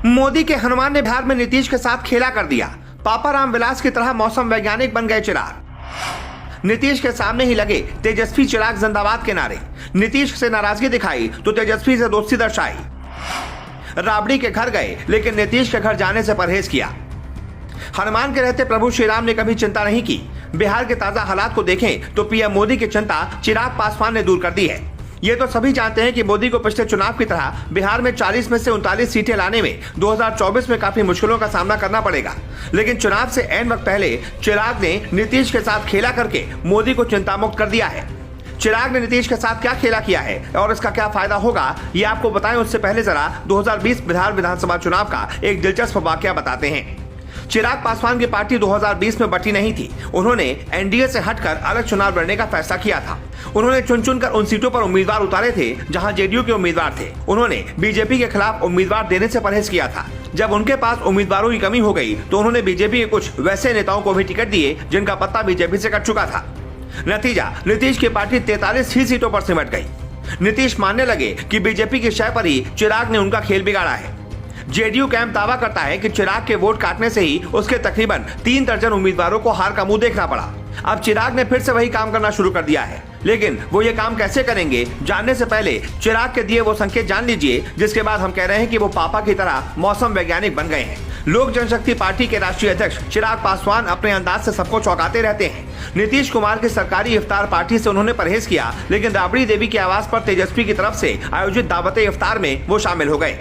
मोदी के हनुमान ने बिहार में नीतीश के साथ खेला कर दिया। पापा रामविलास की तरह मौसम वैज्ञानिक बन गए चिराग। नीतीश के सामने ही लगे तेजस्वी चिराग जिंदाबाद के नारे। नीतीश से नाराजगी दिखाई तो तेजस्वी से दोस्ती दर्शाई। राबड़ी के घर गए लेकिन नीतीश के घर जाने से परहेज किया। हनुमान के रहते प्रभु श्री राम ने कभी चिंता नहीं की। बिहार के ताजा हालात को देखें तो पीएम मोदी की चिंता चिराग पासवान ने दूर कर दी है। ये तो सभी जानते हैं कि मोदी को पिछले चुनाव की तरह बिहार में 40 में से 39 सीटें लाने में 2024 में काफी मुश्किलों का सामना करना पड़ेगा। लेकिन चुनाव से ऐन वक्त पहले चिराग ने नीतीश के साथ खेला करके मोदी को चिंता मुक्त कर दिया है। चिराग ने नीतीश के साथ क्या खेला किया है और इसका क्या फायदा होगा, ये आपको बताएं उससे पहले जरा 2020 बिहार विधानसभा चुनाव का एक दिलचस्प वाकया बताते हैं। चिराग पासवान की पार्टी 2020 में बटी नहीं थी। उन्होंने एनडीए से हटकर अलग चुनाव लड़ने का फैसला किया था। उन्होंने चुन चुनकर उन सीटों पर उम्मीदवार उतारे थे जहां जेडीयू के उम्मीदवार थे। उन्होंने बीजेपी के खिलाफ उम्मीदवार देने से परहेज किया था। जब उनके पास उम्मीदवारों की कमी हो गई तो उन्होंने बीजेपी के कुछ वैसे नेताओं को भी टिकट दिए जिनका पत्ता बीजेपी से कट चुका था। नतीजा, नीतीश की पार्टी 43 ही सीटों पर सिमट गई। नीतीश मानने लगे कि बीजेपी की शय पर ही चिराग ने उनका खेल बिगाड़ा है। जेडीयू कैंप दावा करता है कि चिराग के वोट काटने से ही उसके तकरीबन 3 दर्जन उम्मीदवारों को हार का मुंह देखना पड़ा। अब चिराग ने फिर से वही काम करना शुरू कर दिया है। लेकिन वो ये काम कैसे करेंगे, जानने से पहले चिराग के दिए वो संकेत जान लीजिए जिसके बाद हम कह रहे हैं कि वो पापा की तरह मौसम वैज्ञानिक बन गए हैं। लोक जनशक्ति पार्टी के राष्ट्रीय अध्यक्ष चिराग पासवान अपने अंदाज से सबको चौंकाते रहते हैं। नीतीश कुमार की सरकारी इफ्तार पार्टी से उन्होंने परहेज किया, लेकिन राबड़ी देवी की आवाज पर तेजस्वी की तरफ से आयोजित दावत इफ्तार में वो शामिल हो गए।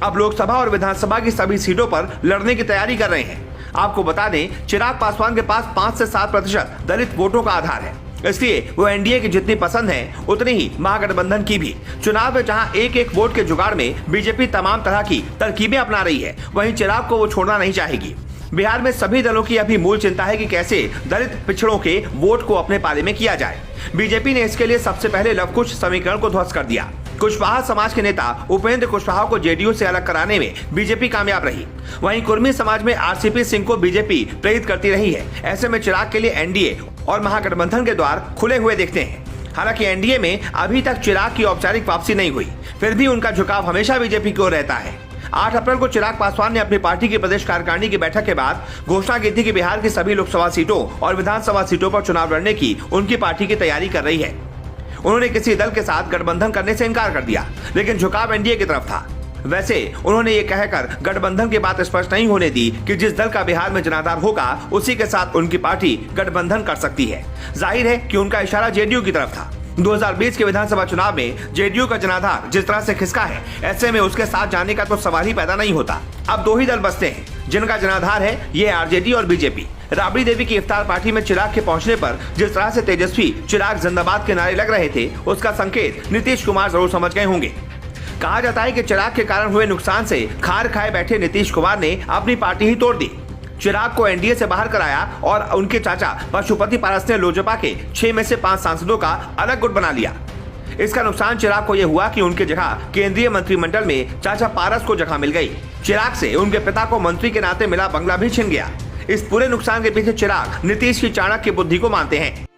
अब लोकसभा और विधानसभा की सभी सीटों पर लड़ने की तैयारी कर रहे हैं। आपको बता दें, चिराग पासवान के पास 5 से 7% दलित वोटों का आधार है, इसलिए वो एनडीए की जितनी पसंद है उतनी ही महागठबंधन की भी। चुनाव में जहां एक एक वोट के जुगाड़ में बीजेपी तमाम तरह की तरकीबें अपना रही है, वहीं चिराग को वो छोड़ना नहीं चाहेगी। बिहार में सभी दलों की अभी मूल चिंता है कि कैसे दलित पिछड़ों के वोट को अपने पाले में किया जाए। बीजेपी ने इसके लिए सबसे पहले लवकुश समीकरण को ध्वस्त कर दिया। कुशवाहा समाज के नेता उपेंद्र कुशवाहा को जेडीयू से अलग कराने में बीजेपी कामयाब रही। वहीं कुर्मी समाज में आरसीपी सिंह को बीजेपी प्रेरित करती रही है। ऐसे में चिराग के लिए एनडीए और महागठबंधन के द्वार खुले हुए दिखते हैं। हालांकि एनडीए में अभी तक चिराग की औपचारिक वापसी नहीं हुई, फिर भी उनका झुकाव हमेशा बीजेपी की ओर रहता है। 8 अप्रैल को चिराग पासवान ने अपनी पार्टी की प्रदेश कार्यकारिणी की बैठक के बाद घोषणा की थी कि बिहार की सभी लोकसभा सीटों और विधानसभा सीटों पर चुनाव लड़ने की उनकी पार्टी की तैयारी कर रही है। उन्होंने किसी दल के साथ गठबंधन करने से इनकार कर दिया, लेकिन झुकाव एनडीए की तरफ था। वैसे उन्होंने ये कहकर गठबंधन की बात स्पष्ट नहीं होने दी कि जिस दल का बिहार में जनाधार होगा उसी के साथ उनकी पार्टी गठबंधन कर सकती है। जाहिर है कि उनका इशारा जेडीयू की तरफ था। 2020 के विधानसभा चुनाव में जेडीयू का जनाधार जिस तरह से खिसका है, ऐसे में उसके साथ जाने का तो सवाल ही पैदा नहीं होता। अब 2 ही दल बचते हैं जिनका जनाधार है, ये आरजेडी और बीजेपी। राबड़ी देवी की इफ्तार पार्टी में चिराग के पहुंचने पर जिस तरह से तेजस्वी चिराग जिंदाबाद के नारे लग रहे थे, उसका संकेत नीतीश कुमार जरूर समझ गए होंगे। कहा जाता है कि चिराग के कारण हुए नुकसान से खार खाए बैठे नीतीश कुमार ने अपनी पार्टी ही तोड़ दी। चिराग को एनडीए से बाहर कराया और उनके चाचा पशुपति पारस ने लोजपा के 6 में से 5 सांसदों का अलग गुट बना लिया। इसका नुकसान चिराग को यह हुआ कि उनकी जगह केंद्रीय मंत्रिमंडल में चाचा पारस को जगह मिल गई। चिराग से उनके पिता को मंत्री के नाते मिला बंगला भी छिन गया। इस पूरे नुकसान के पीछे चिराग नीतीश की चाणक्य बुद्धि को मानते हैं।